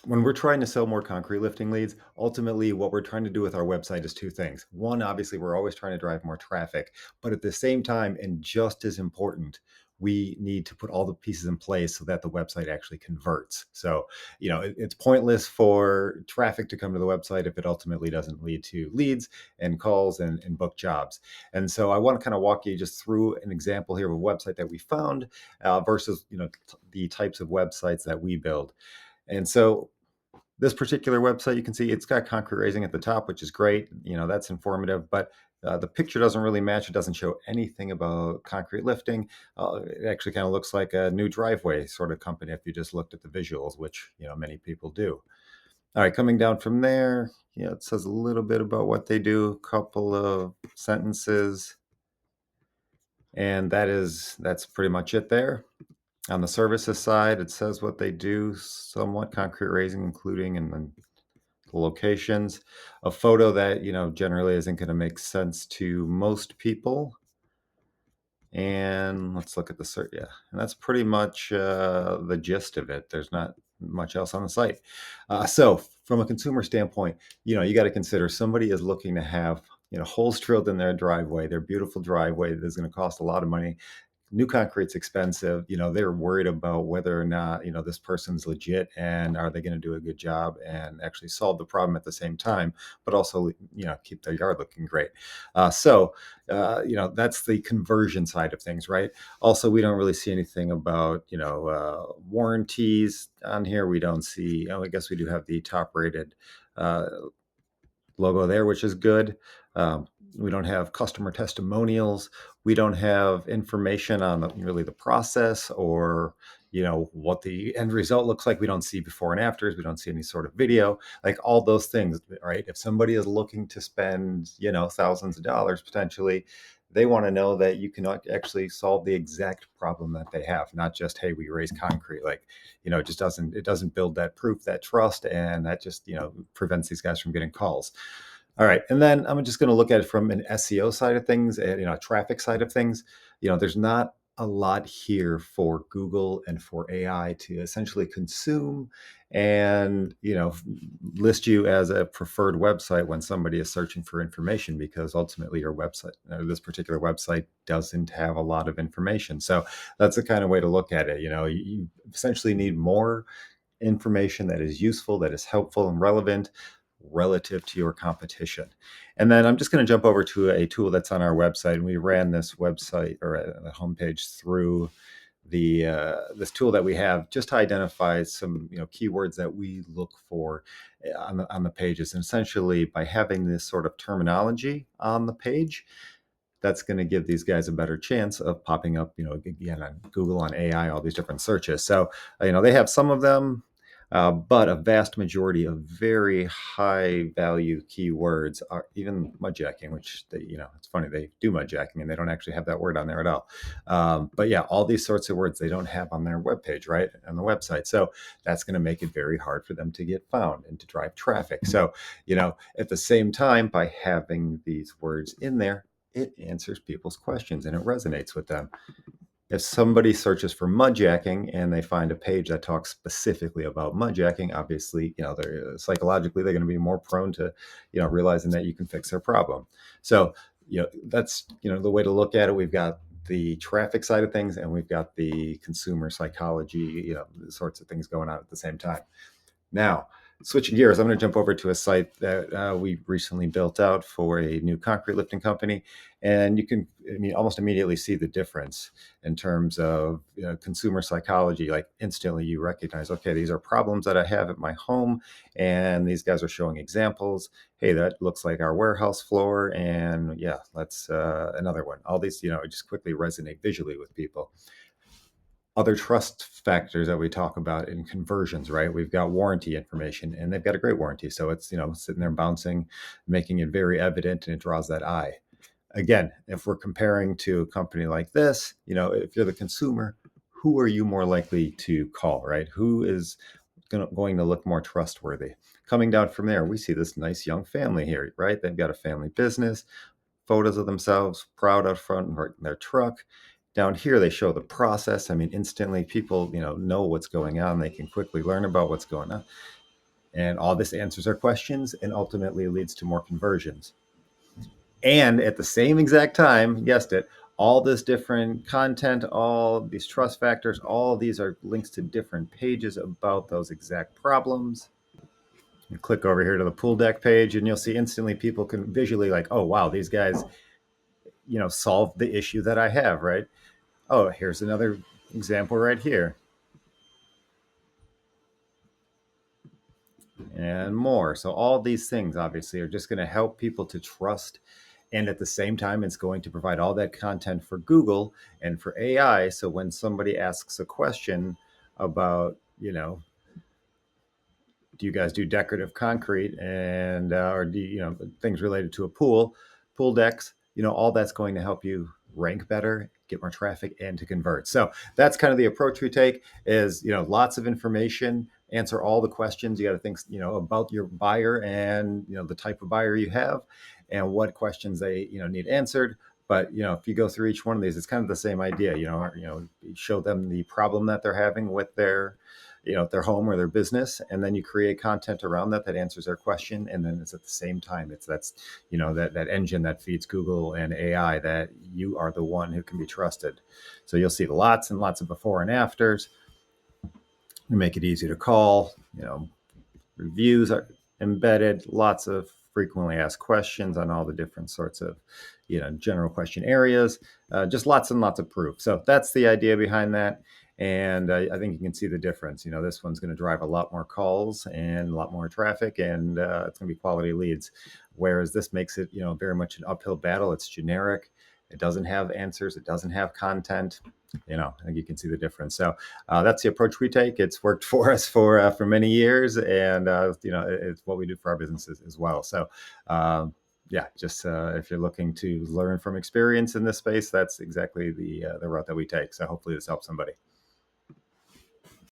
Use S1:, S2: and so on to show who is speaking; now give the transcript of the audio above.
S1: When we're trying to sell more concrete lifting leads, ultimately what we're trying to do with our website is two things. One, obviously, we're always trying to drive more traffic, but at the same time, and just as important, we need to put all the pieces in place so that the website actually converts. So, it's pointless for traffic to come to the website if it ultimately doesn't lead to leads and calls and book jobs. And so I want to kind of walk you just through an example here of a website that we found versus, the types of websites that we build. And so this particular website, you can see it's got concrete raising at the top, which is great. That's informative, but the picture doesn't really match. It doesn't show anything about concrete lifting. It actually kind of looks like a new driveway sort of company if you just looked at the visuals, which many people do. All right, coming down from there, it says a little bit about what they do, a couple of sentences, and that's pretty much it there. On the services side, it says what they do, somewhat concrete raising, including and then locations, a photo that generally isn't going to make sense to most people. And let's look at the search. Yeah, and that's pretty much the gist of it. There's not much else on the site. So from a consumer standpoint, you got to consider somebody is looking to have holes drilled in their driveway, their beautiful driveway that is going to cost a lot of money. New concrete's expensive. They're worried about whether or not this person's legit and are they going to do a good job and actually solve the problem at the same time, but also keep their yard looking great. That's the conversion side of things, right? Also, we don't really see anything about warranties on here. We don't see. I guess we do have the top rated uh, logo there, which is good. We don't have customer testimonials. We don't have information on really the process or what the end result looks like. We don't see before and afters. We don't see any sort of video, like all those things, right? If somebody is looking to spend thousands of dollars potentially, they want to know that you can actually solve the exact problem that they have, not just, hey, we raise concrete. Like, it doesn't build that proof, that trust, and that just prevents these guys from getting calls. All right, and then I'm just going to look at it from an SEO side of things, and traffic side of things. There's not a lot here for Google and for AI to essentially consume and list you as a preferred website when somebody is searching for information, because ultimately your website, this particular website, doesn't have a lot of information. So that's the kind of way to look at it. You essentially need more information that is useful, that is helpful and relevant relative to your competition. And then I'm just going to jump over to a tool that's on our website. And we ran this website or the homepage through the this tool that we have just to identify some keywords that we look for on the pages. And essentially, by having this sort of terminology on the page, that's going to give these guys a better chance of popping up, again, on Google, on AI, all these different searches. So, they have some of them, but a vast majority of very high value keywords are even mudjacking, which it's funny, they do mudjacking and they don't actually have that word on there at all. But yeah, all these sorts of words they don't have on their webpage, right? On the website. So that's going to make it very hard for them to get found and to drive traffic. So, at the same time, by having these words in there, it answers people's questions and it resonates with them. If somebody searches for mudjacking and they find a page that talks specifically about mudjacking, obviously, they're psychologically they're going to be more prone to, realizing that you can fix their problem. So, that's the way to look at it. We've got the traffic side of things and we've got the consumer psychology, sorts of things going on at the same time. Now, switching gears, I'm going to jump over to a site that we recently built out for a new concrete lifting company. And you can, almost immediately see the difference in terms of consumer psychology. Like instantly you recognize, okay, these are problems that I have at my home. And these guys are showing examples. Hey, that looks like our warehouse floor. And yeah, that's another one. All these, just quickly resonate visually with people. Other trust factors that we talk about in conversions, right? We've got warranty information and they've got a great warranty. So it's, sitting there bouncing, making it very evident and it draws that eye. Again, if we're comparing to a company like this, if you're the consumer, who are you more likely to call, right? Who is going to look more trustworthy? Coming down from there, we see this nice young family here, right? They've got a family business, photos of themselves, proud out front in their truck. Down here, they show the process. Instantly people, know what's going on. They can quickly learn about what's going on. And all this answers our questions and ultimately leads to more conversions. And at the same exact time, you guessed it, all this different content, all these trust factors, all these are links to different pages about those exact problems. You click over here to the pool deck page and you'll see instantly people can visually like, oh, wow, these guys, solve the issue that I have, right? Oh, here's another example right here. And more. So all these things obviously are just going to help people to trust. And at the same time, it's going to provide all that content for Google and for AI. So when somebody asks a question about, do you guys do decorative concrete and or do things related to a pool decks, all that's going to help you rank better, get more traffic, and to convert. So that's kind of the approach we take is, lots of information, answer all the questions. You got to think, about your buyer and, the type of buyer you have and what questions they, need answered. But if you go through each one of these, it's kind of the same idea. Show them the problem that they're having with their home or their business, and then you create content around that answers their question. And then it's at the same time, that's that engine that feeds Google and AI, that you are the one who can be trusted. So you'll see lots and lots of before and afters. We make it easy to call. Reviews are embedded, lots of frequently asked questions on all the different sorts of general question areas, just lots and lots of proof. So that's the idea behind that. And I think you can see the difference. This one's going to drive a lot more calls and a lot more traffic, and it's going to be quality leads. Whereas this makes it, very much an uphill battle. It's generic. It doesn't have answers. It doesn't have content. I think you can see the difference. So that's the approach we take. It's worked for us for many years, and it's what we do for our businesses as well. So yeah, just if you're looking to learn from experience in this space, that's exactly the route that we take. So hopefully this helps somebody.